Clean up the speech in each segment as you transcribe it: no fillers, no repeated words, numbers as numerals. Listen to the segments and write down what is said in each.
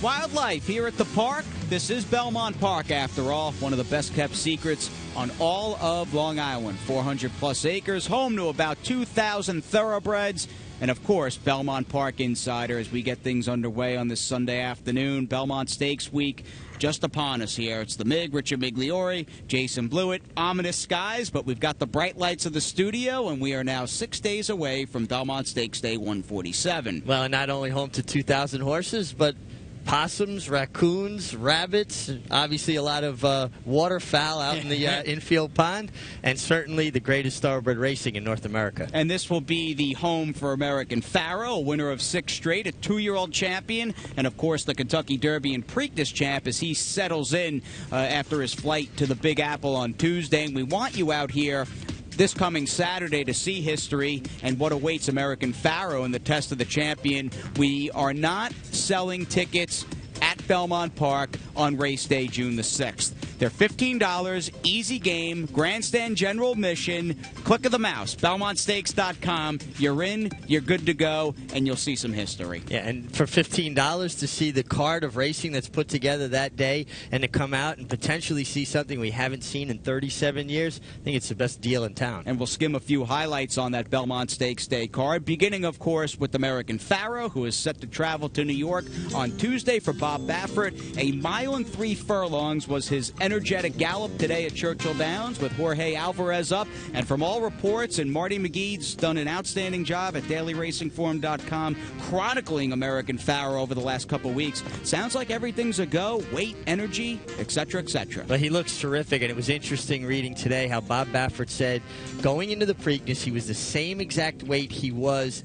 Wildlife here at the park. This is Belmont Park, after all, one of the best-kept secrets on all of Long Island. 400-plus acres, home to about 2,000 thoroughbreds. And, of course, Belmont Park Insider as we get things underway on this Sunday afternoon. Belmont Stakes Week just upon us here. It's the MIG, Richard Migliori, Jason Blewett. Ominous skies, but we've got the bright lights of the studio, and we are now 6 days away from Belmont Stakes Day 147. Well, and not only home to 2,000 horses, but possums, raccoons, rabbits, obviously a lot of waterfowl out in the infield pond, and certainly the greatest thoroughbred racing in North America. And this will be the home for American Pharaoh, a winner of 6 straight, a 2-year-old champion, and of course the Kentucky Derby and Preakness champ as he settles in after his flight to the Big Apple on Tuesday. And we want you out here this coming Saturday to see history and what awaits American Pharaoh in the Test of the Champion. We are not selling tickets at Belmont Park on race day, June the 6th. They're $15, easy game, grandstand general admission, click of the mouse, BelmontStakes.com. You're in, you're good to go, and you'll see some history. Yeah, and for $15 to see the card of racing that's put together that day and to come out and potentially see something we haven't seen in 37 years, I think it's the best deal in town. And we'll skim a few highlights on that Belmont Stakes Day card, beginning, of course, with American Pharaoh, who is set to travel to New York on Tuesday for Bob Baffert. A mile and 3 furlongs was his energetic gallop today at Churchill Downs with Jorge Alvarez up. And from all reports, and Marty McGee's done an outstanding job at DailyRacingForm.com chronicling American Pharaoh over the last couple weeks. Sounds like everything's a go. Weight, energy, etc., etc. But he looks terrific, and it was interesting reading today how Bob Baffert said going into the Preakness, he was the same exact weight he was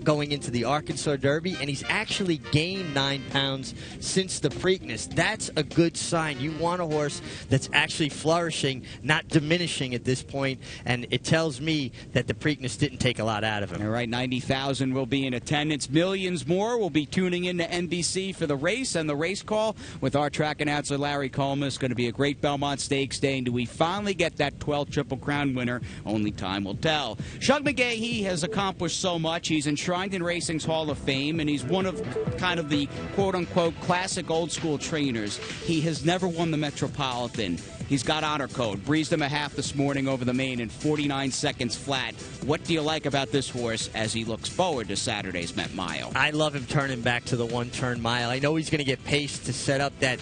going into the Arkansas Derby, and he's actually gained 9 pounds since the Preakness. That's a good sign. You want a horse that's actually flourishing, not diminishing at this point, and it tells me that the Preakness didn't take a lot out of him. All right, 90,000 will be in attendance. Millions more will be tuning in to NBC for the race and the race call with our track announcer Larry Coleman. It's going to be a great Belmont Stakes Day, and do we finally get that 12th Triple Crown winner? Only time will tell. Shug McGahee has accomplished so much. He's enshrined in racing's Hall of Fame, and he's one of kind of the quote-unquote classic old-school trainers. He has never won the Metropolitan. He's got honor code. Breezed him a half this morning over the main in 49 seconds flat. What do you like about this horse as he looks forward to Saturday's Met Mile? I love him turning back to the one-turn mile. I know he's going to get paced to set up that,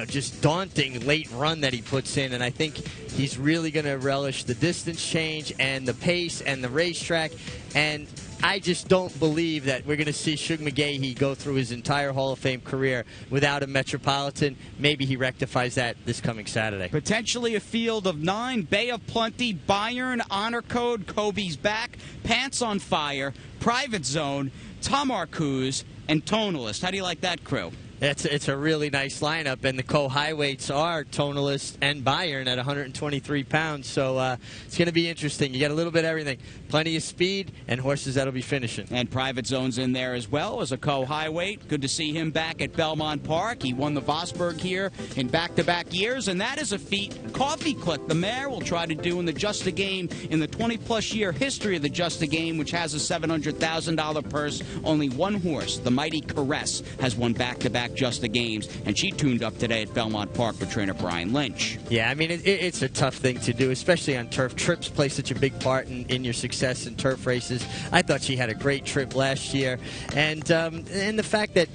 just daunting late run that he puts in, and I think he's really going to relish the distance change and the pace and the racetrack, and I just don't believe that we're going to see Shug McGahee go through his entire Hall of Fame career without a Metropolitan. Maybe he rectifies that this coming Saturday. Potentially a field of 9, Bay of Plenty, Bayern, Honor Code, Kobe's Back, Pants on Fire, Private Zone, Tom Arcuse, and Tonalist. How do you like that crew? It's a really nice lineup, and the co-high weights are Tonalist and Bayern at 123 pounds, so it's going to be interesting. You got a little bit of everything. Plenty of speed and horses that'll be finishing. And Private Zone's in there as well as a co-high weight. Good to see him back at Belmont Park. He won the Vosburg here in back-to-back years, and that is a feat Coffee Click, the mare, will try to do in the Just a Game in the 20-plus year history of the Just a Game, which has a $700,000 purse. Only one horse, the mighty Caress, has won back-to-back Just the Games, and she tuned up today at Belmont Park for trainer Brian Lynch. Yeah, I mean, it's a tough thing to do, especially on turf. Trips play such a big part in your success in turf races. I thought she had a great trip last year, and the fact that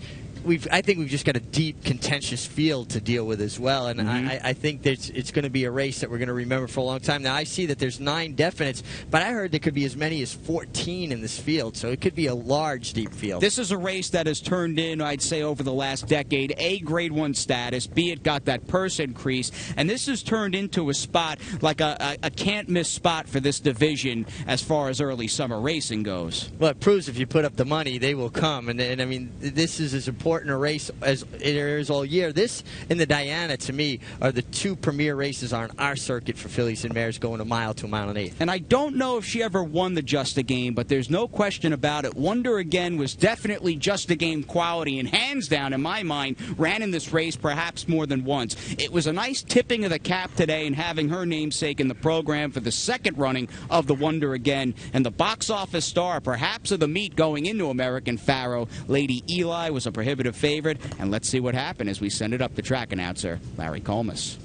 I think we've just got a deep, contentious field to deal with as well, and I think that it's going to be a race that we're going to remember for a long time. Now, I see that there's 9 definites, but I heard there could be as many as 14 in this field, so it could be a large, deep field. This is a race that has turned in, I'd say, over the last decade, A, Grade 1 status, B, it got that purse increase, and this has turned into a spot, like a can't-miss spot for this division as far as early summer racing goes. Well, it proves if you put up the money, they will come, and I mean, this is as important a race as it is all year. This and the Diana, to me, are the 2 premier races on our circuit for fillies and mares going a mile to a mile and 1/8. And I don't know if she ever won the Just a Game, but there's no question about it. Wonder Again was definitely Just a Game quality, and hands down, in my mind, ran in this race perhaps more than once. It was a nice tipping of the cap today and having her namesake in the program for the second running of the Wonder Again, and the box office star, perhaps of the meet going into American Pharaoh, Lady Eli, was a prohibitive prohibitive favorite. And let's see what happened as we send it up to track announcer Larry Colmus.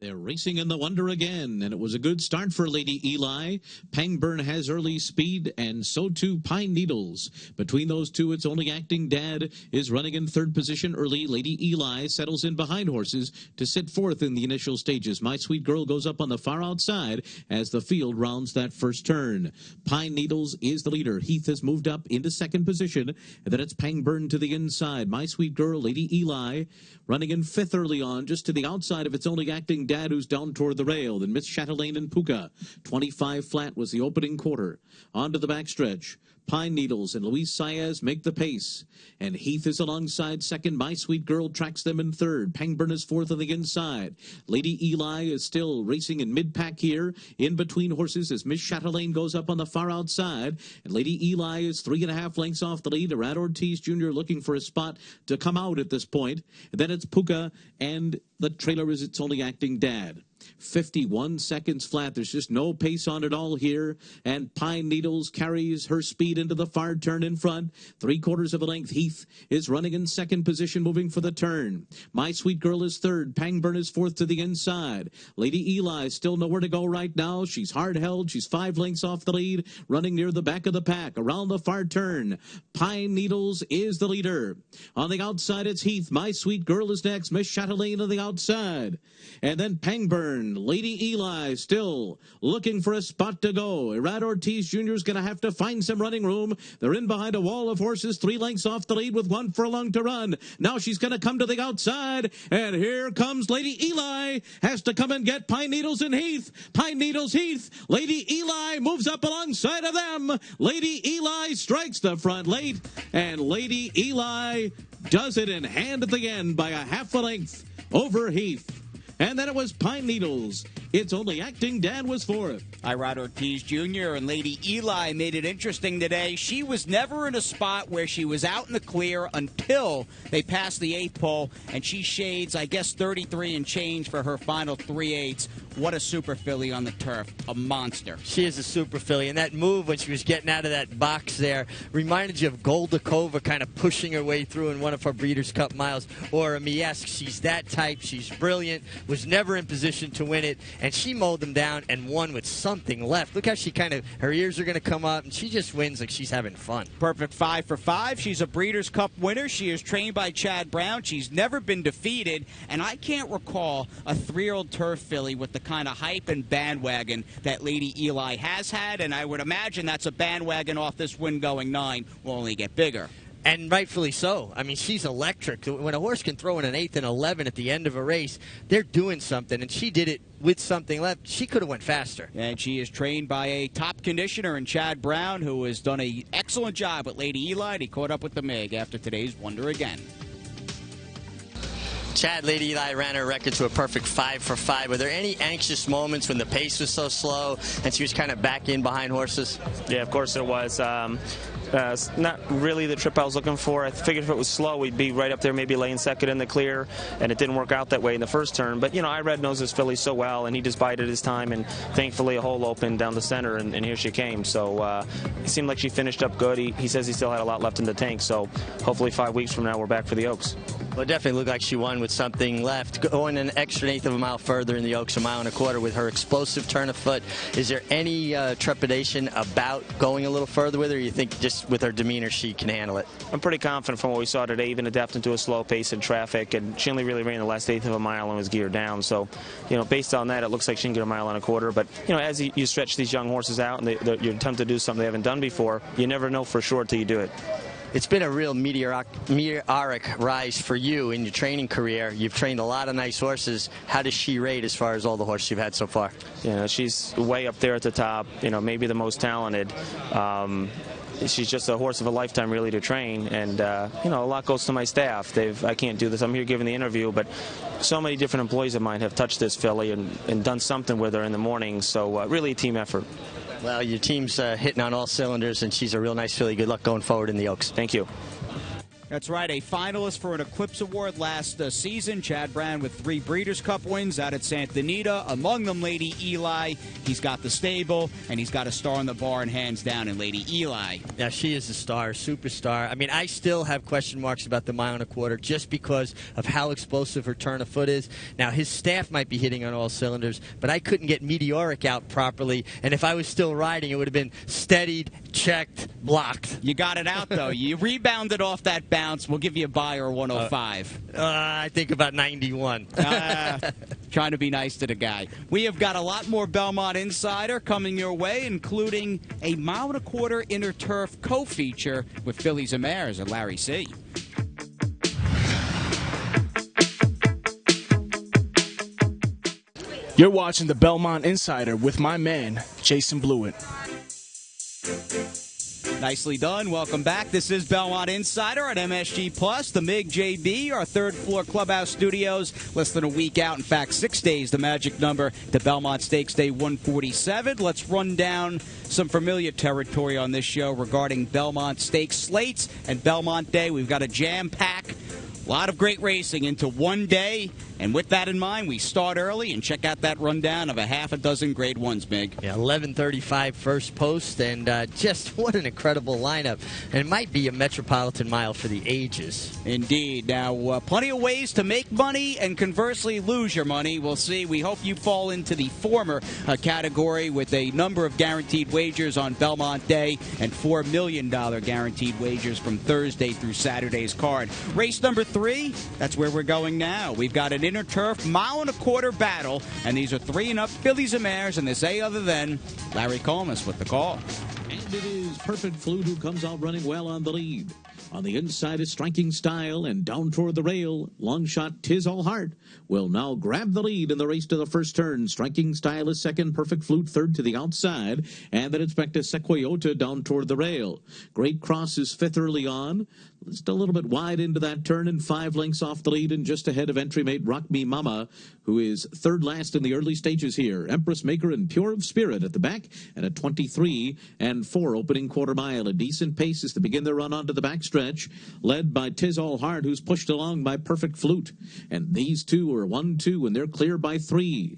They're racing in the Wonder again, and it was a good start for Lady Eli. Pangburn has early speed, and so too Pine Needles. Between those two, its only acting dad is running in third position early. Lady Eli settles in behind horses to sit fourth in the initial stages. My Sweet Girl goes up on the far outside as the field rounds that first turn. Pine Needles is the leader. Heath has moved up into second position, and then it's Pangburn to the inside. My Sweet Girl, Lady Eli, running in fifth early on, just to the outside of its only acting dad, who's down toward the rail. Then Miss Chatelaine and Puka. 25 flat was the opening quarter. On to the backstretch. Pine Needles and Luis Saez make the pace. And Heath is alongside second. My Sweet Girl tracks them in third. Pangburn is fourth on the inside. Lady Eli is still racing in mid-pack here, in between horses as Miss Chatelaine goes up on the far outside. And Lady Eli is 3.5 lengths off the lead. Arad Ortiz Jr. looking for a spot to come out at this point. And then it's Puka, and the trailer is its only acting dad. 51 seconds flat. There's just no pace on it all here. And Pine Needles carries her speed into the far turn in front. 3/4 of a length. Heath is running in second position, moving for the turn. My Sweet Girl is third. Pangburn is fourth to the inside. Lady Eli is still nowhere to go right now. She's hard held. She's 5 lengths off the lead, running near the back of the pack. Around the far turn, Pine Needles is the leader. On the outside, it's Heath. My Sweet Girl is next. Miss Chatelaine on the outside. And then Pangburn. Lady Eli still looking for a spot to go. Arad Ortiz Jr. is going to have to find some running room. They're in behind a wall of horses, 3 lengths off the lead with 1 furlong to run. Now she's going to come to the outside, and here comes Lady Eli. Has to come and get Pine Needles and Heath. Pine Needles, Heath. Lady Eli moves up alongside of them. Lady Eli strikes the front late, and Lady Eli does it in hand at the end by a half a length over Heath. And then it was Pine Needles. Its only acting dad was fourth. Arad Ortiz Jr. and Lady Eli made it interesting today. She was never in a spot where she was out in the clear until they passed the 8th pole, and she shades, I guess, 33 and change for her final 3/8. What a super filly on the turf. A monster. She is a super filly, and that move when she was getting out of that box there reminded you of Goldakova kind of pushing her way through in one of her Breeders' Cup miles, or a Miesk. She's that type. She's brilliant, was never in position to win it, and she mowed them down and won with something left. Look how she her ears are going to come up, and she just wins like she's having fun. Perfect 5 for 5. She's a Breeders' Cup winner. She is trained by Chad Brown. She's never been defeated, and I can't recall a 3-year-old turf filly with the kind of hype and bandwagon that Lady Eli has had, and I would imagine that's a bandwagon off this win going 9 will only get bigger. And rightfully so. I mean, she's electric. When a horse can throw in an 8th and 11 at the end of a race, they're doing something, and she did it with something left. She could have went faster. And she is trained by a top conditioner in Chad Brown, who has done an excellent job with Lady Eli. He caught up with the Mig after today's Wonder again. Chad, Lady Eli ran her record to a perfect 5 for 5. Were there any anxious moments when the pace was so slow and she was kind of back in behind horses? Yeah, of course there was. Not really the trip I was looking for. I figured if it was slow, we'd be right up there, maybe laying second in the clear, and it didn't work out that way in the first turn. But, you know, Irad knows his filly so well, and he just bided his time, and thankfully a hole opened down the center, and here she came. So it seemed like she finished up good. He says he still had a lot left in the tank, so hopefully 5 weeks from now we're back for the Oaks. Well, it definitely looked like she won with something left. Going an extra 1/8 of a mile further in the Oaks, a 1.25 miles with her explosive turn of foot. Is there any trepidation about going a little further with her, or you think just with her demeanor she can handle it? I'm pretty confident from what we saw today, even adapting to a slow pace in traffic, and she only really ran the last 1/8 of a mile and was geared down. So, you know, based on that, it looks like she can get a 1.25 miles. But, you know, as you stretch these young horses out and you're attempting to do something they haven't done before, you never know for sure till you do it. It's been a real meteoric rise for you in your training career. You've trained a lot of nice horses. How does she rate as far as all the horses you've had so far? You know, she's way up there at the top, you know, maybe the most talented. She's just a horse of a lifetime, really, to train. And, you know, a lot goes to my staff. I can't do this. I'm here giving the interview, but so many different employees of mine have touched this filly and done something with her in the morning. So really a team effort. Well, your team's hitting on all cylinders, and she's a real nice filly. Good luck going forward in the Oaks. Thank you. That's right, a finalist for an Eclipse Award last season. Chad Brown with 3 Breeders' Cup wins out at Santa Anita. Among them, Lady Eli. He's got the stable, and he's got a star on the barn, hands down, in Lady Eli. Yeah, she is a star, superstar. I mean, I still have question marks about the 1.25 miles just because of how explosive her turn of foot is. Now, his staff might be hitting on all cylinders, but I couldn't get Meteoric out properly, and if I was still riding, it would have been steadied, checked, blocked. You got it out, though. You rebounded off that bounce. We'll give you a buyer 105. I think about 91. Trying to be nice to the guy. We have got a lot more Belmont Insider coming your way, including a 1.25 mile inner turf co-feature with Fillies and Mares and Larry C. You're watching the Belmont Insider with my man, Jason Blewett. Nicely done. Welcome back. This is Belmont Insider on MSG Plus, the MIG JB, our third-floor clubhouse studios. Less than a week out. In fact, 6 days, the magic number to Belmont Stakes Day 147. Let's run down some familiar territory on this show regarding Belmont Stakes slates and Belmont Day. We've got a jam-pack. A lot of great racing into one day, and with that in mind, we start early and check out that rundown of a half a dozen Grade 1s, Mig. Yeah, 11:35 first post, and just what an incredible lineup. And it might be a Metropolitan Mile for the ages. Indeed. Now, plenty of ways to make money and conversely lose your money. We'll see. We hope you fall into the former category with a number of guaranteed wagers on Belmont Day and $4 million guaranteed wagers from Thursday through Saturday's card. Race number 3, that's where we're going now. We've got an inner turf 1.25 mile battle, and these are 3 and up Fillies and Mares, and this A other than Larry Colmus with the call. And it is Perfect Flute who comes out running well on the lead. On the inside is Striking Style, and down toward the rail, long shot Tis All Heart will now grab the lead in the race to the first turn. Striking Style is second, Perfect Flute third to the outside, and then it's back to Sequoiota down toward the rail. Great Cross is fifth early on, just a little bit wide into that turn and 5 lengths off the lead and just ahead of entry mate Rock Me Mama, who is third last in the early stages here. Empress Maker and Pure of Spirit at the back and a 23 and 4 opening quarter mile. A decent pace is to begin their run onto the backstretch, led by Tis All Heart, who's pushed along by Perfect Flute. And these two are 1-2, and they're clear by 3.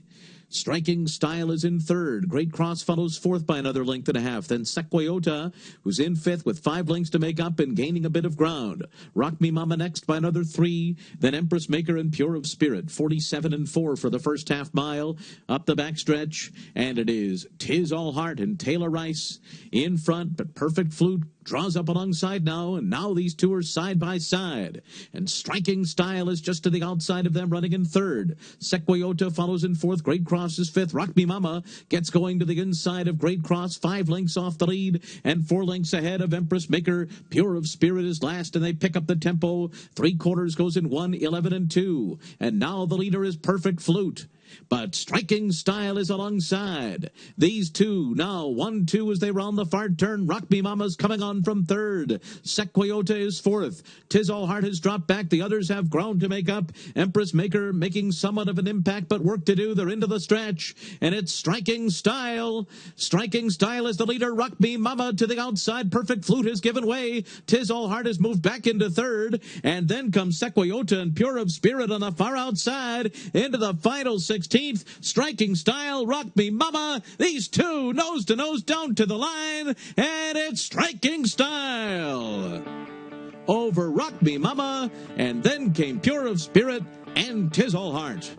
Striking Style is in third. Great Cross follows fourth by another length and a half. Then Sequoiota, who's in fifth with 5 lengths to make up and gaining a bit of ground. Rock Me Mama next by another 3. Then Empress Maker and Pure of Spirit, 47 and 4 for the first half mile. Up the backstretch, and it is Tis All Heart and Taylor Rice in front, but Perfect Flute draws up alongside now, and now these two are side by side. And Striking Style is just to the outside of them, running in third. Sequoiota follows in fourth. Great Cross is fifth. Rock Me Mama gets going to the inside of Great Cross, 5 lengths off the lead, and 4 lengths ahead of Empress Maker. Pure of Spirit is last, and they pick up the tempo. 3/4 goes in 1, 11 and 2. And now the leader is Perfect Flute. But Striking Style is alongside. These two now 1-2 as they round the far turn. Rock Me Mama's coming on from third. Sequoiota is fourth. Tis All Heart has dropped back. The others have ground to make up. Empress Maker making somewhat of an impact, but work to do. They're into the stretch, and it's Striking Style. Striking Style is the leader. Rock Me Mama to the outside. Perfect Flute has given way. Tis All Heart has moved back into third, and then comes Sequoiota and Pure of Spirit on the far outside into the final 16th. Striking Style, Rock Me Mama. These two nose to nose down to the line, and it's Striking Style over Rock Me Mama, and then came Pure of Spirit and Tis All Heart.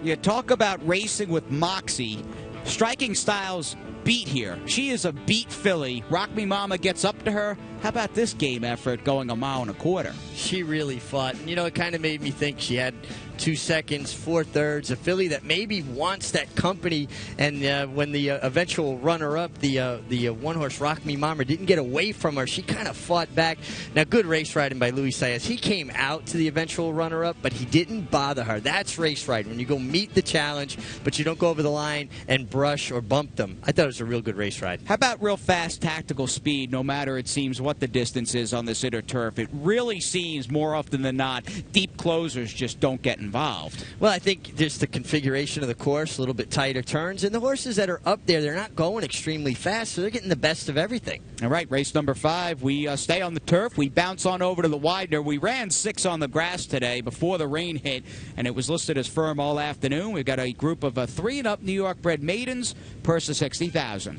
You talk about racing with moxie. Striking Style's beat here. She is a beat filly. Rock Me Mama gets up to her. How about this game effort going 1.25 miles? She really fought. And, you know, it kind of made me think she had 2 seconds, 4/3, a filly that maybe wants that company. And when the eventual runner-up, the one-horse Rock Me Mama, didn't get away from her, she kind of fought back. Now, good race riding by Luis Saez. He came out to the eventual runner-up, but he didn't bother her. That's race riding, when you go meet the challenge, but you don't go over the line and brush or bump them. I thought it was a real good race ride. How about real fast tactical speed, no matter, it seems, what the distance is on this inner turf? It really seems, more often than not, deep closers just don't get involved. involved. Well, I think just the configuration of the course, a little bit tighter turns, and the horses that are up there, they're not going extremely fast, so they're getting the best of everything. All right, race number 5. We stay on the turf. We bounce on over to the Widener. We ran 6 on the grass today before the rain hit, and it was listed as firm all afternoon. We've got a group of 3 and up New York bred maidens, purse of $60,000.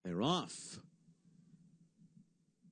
They're off.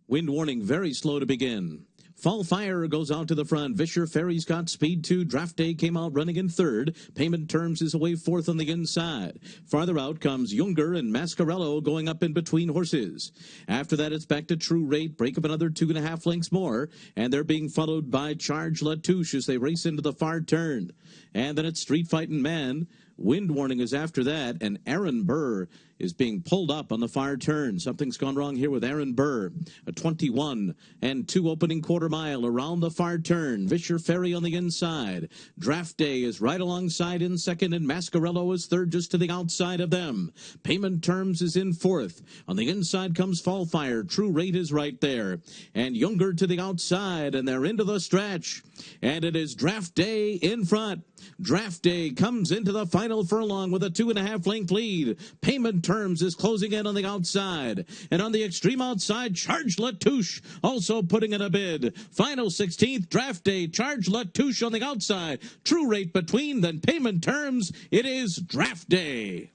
Wind warning very slow to begin. Fall Fire goes out to the front. Vischer Ferry's got speed 2. Draft Day came out running in 3rd. Payment Terms is away 4th on the inside. Farther out comes Junger and Mascarello going up in between horses. After that, it's back to True Rate. Break up another 2.5 lengths more. And they're being followed by Charge Latouche as they race into the far turn. And then it's Street Fightin' Man. Wind warning is after that, and Aaron Burr is being pulled up on the far turn. Something's gone wrong here with Aaron Burr. A 21 and 2 opening quarter mile around the far turn. Vischer Ferry on the inside. Draft Day is right alongside in 2nd, and Mascarello is 3rd just to the outside of them. Payment Terms is in 4th. On the inside comes Fall Fire. True Rate is right there. And Junger to the outside, and they're into the stretch. And it is Draft Day in front. Draft Day comes into the final furlong with a 2.5 length lead. Payment Terms is closing in on the outside. And on the extreme outside, Charge Latouche also putting in a bid. Final 16th, Draft Day, Charge Latouche on the outside. True Rate between, then Payment Terms. It is Draft Day.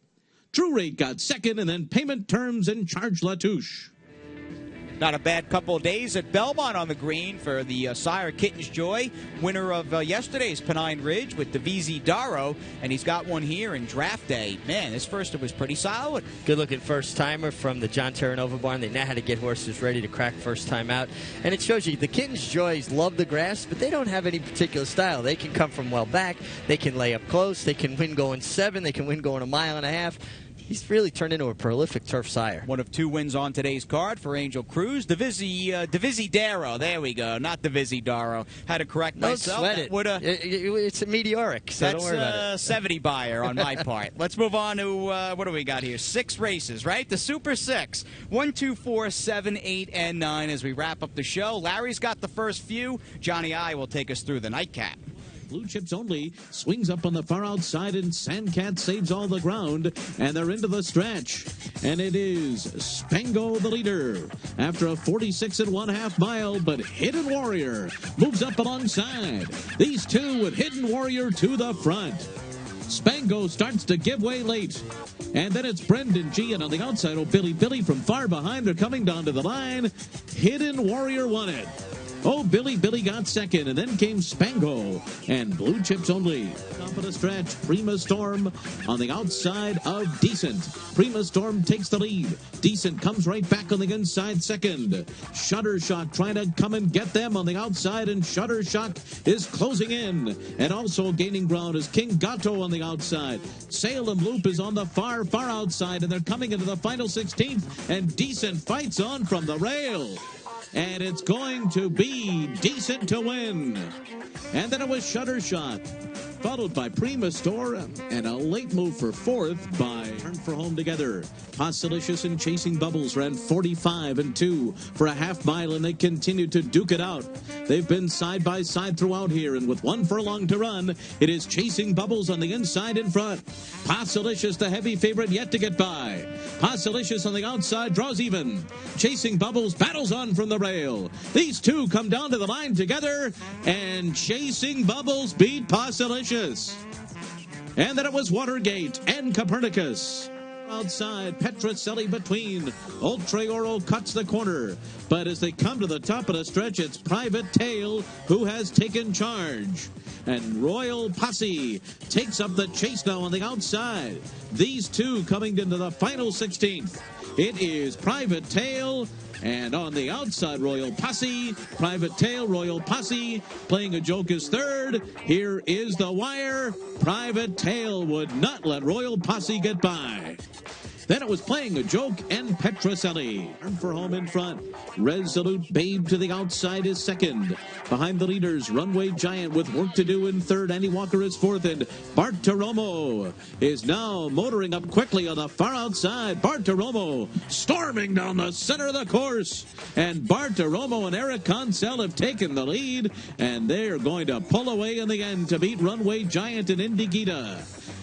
True Rate got 2nd, and then Payment Terms and Charge Latouche. Not a bad couple of days at Belmont on the green for the Sire Kitten's Joy, winner of yesterday's Pennine Ridge with Divisi Darrow, and he's got one here in Draft Day. Man, this first was pretty solid. Good-looking first-timer from the John Terranova barn. They know how to get horses ready to crack first time out. And it shows you the Kitten's Joys love the grass, but they don't have any particular style. They can come from well back. They can lay up close. They can win going 7. They can win going 1.5 miles. He's really turned into a prolific turf sire. One of 2 wins on today's card for Angel Cruz. Divisi Darrow. There we go. Not Divisi Darrow. Had to correct myself. Don't sweat it. It's a meteoric, so don't worry about it. That's a 70 buyer on my part. Let's move on to, what do we got here? 6 races, right? The Super 6. 1, 2, 4, 7, 8, and 9 as we wrap up the show. Larry's got the first few. Johnny I will take us through the nightcap. Blue Chips Only swings up on the far outside, and Sandcat saves all the ground, and they're into the stretch. And it is Spango the leader after a 46.5 mile, but Hidden Warrior moves up alongside. These two with Hidden Warrior to the front. Spango starts to give way late. And then it's Brendan G. And on the outside, oh, Billy from far behind. They're coming down to the line. Hidden Warrior won it. Oh, Billy got 2nd, and then came Spango and Blue Chips Only. Top of the stretch, Prima Storm on the outside of Decent. Prima Storm takes the lead. Decent comes right back on the inside 2nd. Shuttershot trying to come and get them on the outside, and Shuttershot is closing in. And also gaining ground is King Gato on the outside. Salem Loop is on the far outside, and they're coming into the final 16th, and Decent fights on from the rail. And it's going to be Decent to win. And then it was Shuttershot, followed by Prima Store, and a late move for 4th by Turn for Home Together. Postilicious and Chasing Bubbles ran 45 and 2 for a half mile, and they continued to duke it out. They've been side by side throughout here, and with 1 furlong to run, it is Chasing Bubbles on the inside in front. Postilicious, the heavy favorite, yet to get by. Postilicious on the outside draws even. Chasing Bubbles battles on from the rail. These two come down to the line together, and Chasing Bubbles beat Postilicious. And then it was Watergate and Copernicus. Outside, Petrocelli between. Ultra Oro cuts the corner. But as they come to the top of the stretch, it's Private Tail who has taken charge. And Royal Posse takes up the chase now on the outside. These two coming into the final 16th. It is Private Tail, and on the outside, Royal Posse. Private Tail, Royal Posse, playing a joke is 3rd. Here is the wire. Private Tail would not let Royal Posse get by. Then it was Playing a Joke and Petroselli. For home in front. Resolute Babe to the outside is second. Behind the leaders, Runway Giant with Work to Do in third. Annie Walker is fourth, and Bartiromo is now motoring up quickly on the far outside. Bartiromo storming down the center of the course. And Bartiromo and Eric Consell have taken the lead, and they're going to pull away in the end to beat Runway Giant and Indigita.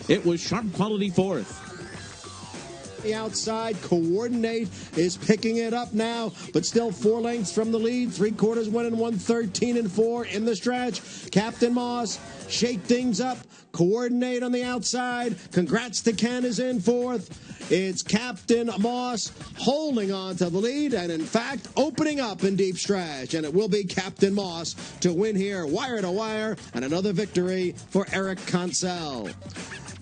It was Sharp Quality fourth. The outside, Coordinate is picking it up now, but still 4 lengths from the lead. 3/4 win and 1:13 and 4 in the stretch. Captain Moss, Shake Things Up. Coordinate on the outside. Congrats to Ken is in fourth. It's Captain Moss holding on to the lead and, in fact, opening up in deep stretch. And it will be Captain Moss to win here, wire to wire, and another victory for Eric Consell.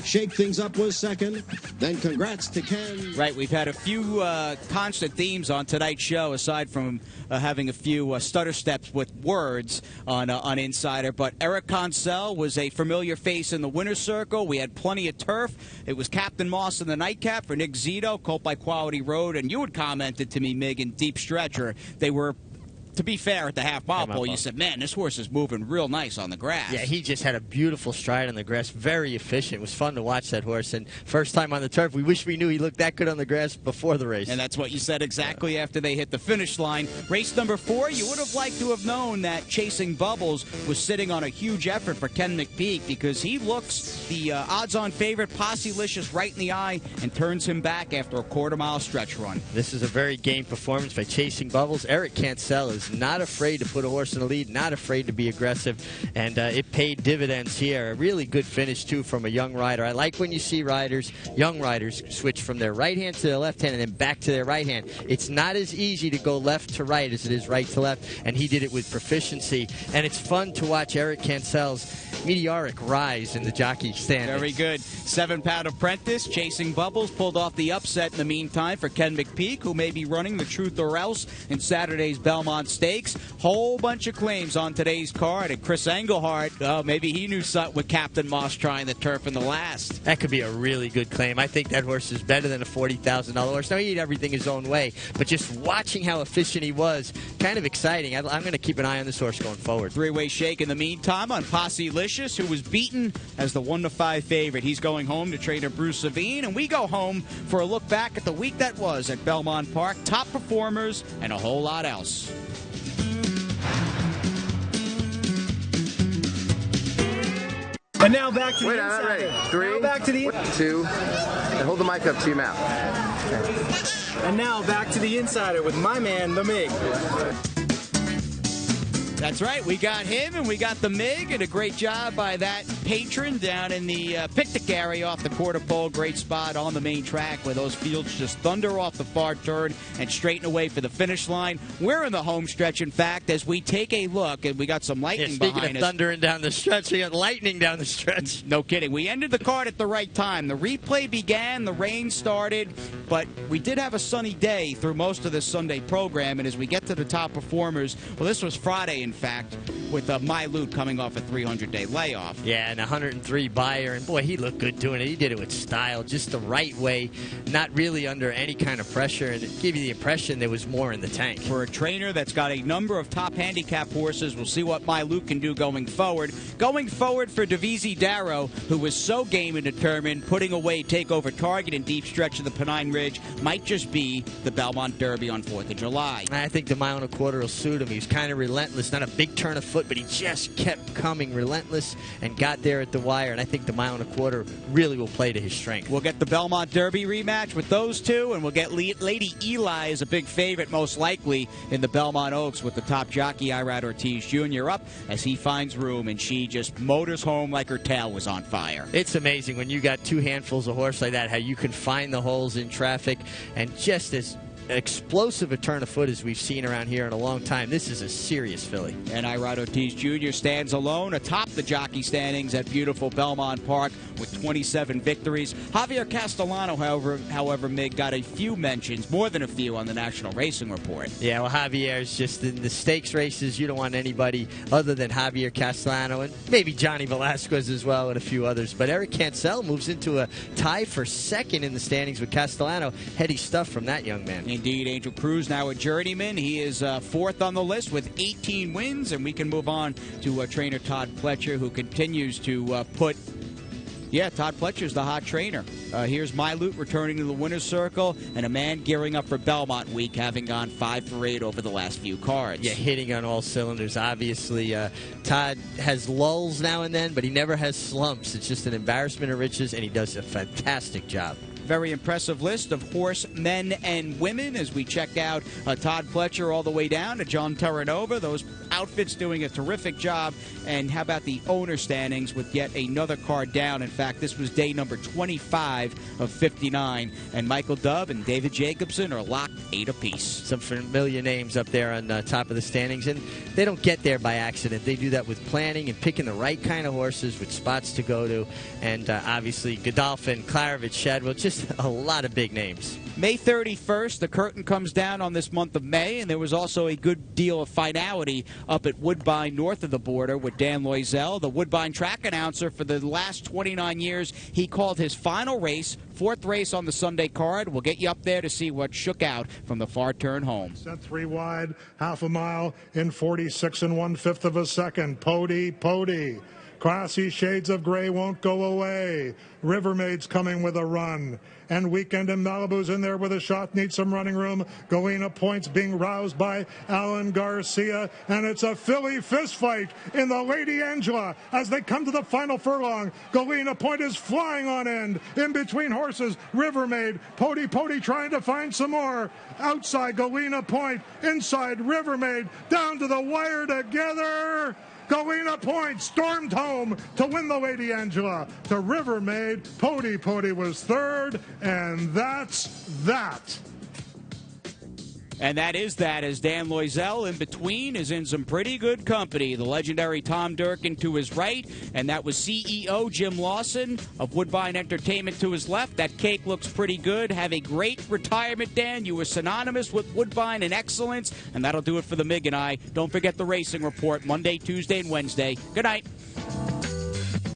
Shake Things Up was second. Then congrats to Ken. Right, we've had a few constant themes on tonight's show, aside from having a few stutter steps with words on Insider. But Eric Consell was a familiar face in the winner's circle. We had plenty of turf. It was Captain Moss in the nightcap for Nick Zito, colt by Quality Road. And you had commented to me, Mig, in Deep Stretcher, they were, to be fair, at the half-mile pole, you said, man, this horse is moving real nice on the grass. Yeah, he just had a beautiful stride on the grass. Very efficient. It was fun to watch that horse. And first time on the turf, we wish we knew he looked that good on the grass before the race. And that's what you said exactly after they hit the finish line. Race number 4, you would have liked to have known that Chasing Bubbles was sitting on a huge effort for Ken McPeak, because he looks the odds-on favorite, Posse-licious, right in the eye, and turns him back after a quarter-mile stretch run. This is a very game performance by Chasing Bubbles. Eric Consell is not afraid to put a horse in the lead, not afraid to be aggressive, and it paid dividends here. A really good finish, too, from a young rider. I like when you see young riders, switch from their right hand to their left hand and then back to their right hand. It's not as easy to go left to right as it is right to left, and he did it with proficiency. And it's fun to watch Eric Consell's meteoric rise in the jockey standings. Very good. 7-pound apprentice, Chasing Bubbles, pulled off the upset in the meantime for Ken McPeak, who may be running the Truth or Else in Saturday's Belmont Stakes. Whole bunch of claims on today's card, and Chris Engelhardt, maybe he knew something with Captain Moss trying the turf in the last. That could be a really good claim. I think that horse is better than a $40,000 horse. Now, he did everything his own way, but just watching how efficient he was, kind of exciting. I'm going to keep an eye on this horse going forward. 3-way shake in the meantime on Posse-licious, who was beaten as the 1-5 favorite. He's going home to trainer Bruce Savine, and we go home for a look back at the week that was at Belmont Park, top performers, and a whole lot else. And now back to the Wait, I'm not Insider. ready. 3, now back to the 2, and hold the mic up to your mouth. Okay. And now back to the Insider with my man, the Mig. That's right, we got him and we got the Mig, and a great job by that patron down in the picnic area off the quarter pole. Great spot on the main track where those fields just thunder off the far turn and straighten away for the finish line. We're in the home stretch, in fact, as we take a look, and we got some lightning behind us. Speaking of thundering down the stretch, we got lightning down the stretch. No kidding. We ended the card at the right time. The replay began, the rain started, but we did have a sunny day through most of this Sunday program, and as we get to the top performers, well, this was Friday, in fact, with Mylute coming off a 300-day layoff. Yeah, and 103 buyer, and boy, he looked good doing it. He did it with style, just the right way, not really under any kind of pressure, and it gave you the impression there was more in the tank. For a trainer that's got a number of top handicap horses, we'll see what Mylute can do going forward. Going forward for Davizzi Darrow, who was so game and determined, putting away Takeover Target in deep stretch of the Pennine Ridge, might just be the Belmont Derby on 4th of July. I think the 1.25 mile will suit him. He was kind of relentless, not a big turn of foot, but he just kept coming relentless and got there at the wire, and I think the 1.25 mile really will play to his strength. We'll get the Belmont Derby rematch with those two, and we'll get Lady Eli as a big favorite, most likely, in the Belmont Oaks with the top jockey, Irad Ortiz Jr., up as he finds room, and she just motors home like her tail was on fire. It's amazing when you got two handfuls of horse like that, how you can find the holes in traffic, and just as explosive a turn of foot as we've seen around here in a long time. This is a serious filly. And Irad Ortiz Jr. stands alone atop the jockey standings at beautiful Belmont Park with 27 victories. Javier Castellano, however, Mig, got a few mentions, more than a few, on the National Racing Report. Yeah, well, Javier's just in the stakes races. You don't want anybody other than Javier Castellano and maybe Johnny Velasquez as well and a few others. But Eric Cancel moves into a tie for second in the standings with Castellano. Heady stuff from that young man. Indeed, Angel Cruz now a journeyman. He is fourth on the list with 18 wins, and we can move on to trainer Todd Pletcher, who continues to put... Yeah, Todd Pletcher's the hot trainer. Here's Milute returning to the winner's circle, and a man gearing up for Belmont Week, having gone 5 for 8 over the last few cards. Yeah, hitting on all cylinders. Obviously, Todd has lulls now and then, but he never has slumps. It's just an embarrassment of riches, and he does a fantastic job. Very impressive list of horse men and women as we check out Todd Pletcher all the way down to John Terranova. Those outfits doing a terrific job. And how about the owner standings with yet another card down? In fact, this was day number 25 of 59. And Michael Dubb and David Jacobson are locked 8 apiece. Some familiar names up there on top of the standings. And they don't get there by accident. They do that with planning and picking the right kind of horses with spots to go to. And obviously, Godolphin, Claravich, Shadwell, just a lot of big names. May 31st, the curtain comes down on this month of May, and there was also a good deal of finality up at Woodbine north of the border with Dan Loisel, the Woodbine track announcer for the last 29 years. He called his final race, 4th race on the Sunday card. We'll get you up there to see what shook out from the far turn home. Set 3 wide, half a mile in 46 1/5 of a second. Pody. Classy Shades of Gray won't go away. Rivermaid's coming with a run. And Weekend in Malibu's in there with a shot. Needs some running room. Galena Point's being roused by Alan Garcia. And it's a filly fist fight in the Lady Angela as they come to the final furlong. Galena Point is flying on end. In between horses, Rivermaid. Pody trying to find some more. Outside Galena Point. Inside Rivermaid. Down to the wire together. Galena Point stormed home to win the Lady Angela. To Rivermaid, Pody was third, and that's that. And that is that, as Dan Loisel in between is in some pretty good company. The legendary Tom Durkin to his right, and that was CEO Jim Lawson of Woodbine Entertainment to his left. That cake looks pretty good. Have a great retirement, Dan. You were synonymous with Woodbine and excellence, and that'll do it for the Mig and I. Don't forget the Racing Report Monday, Tuesday, and Wednesday. Good night.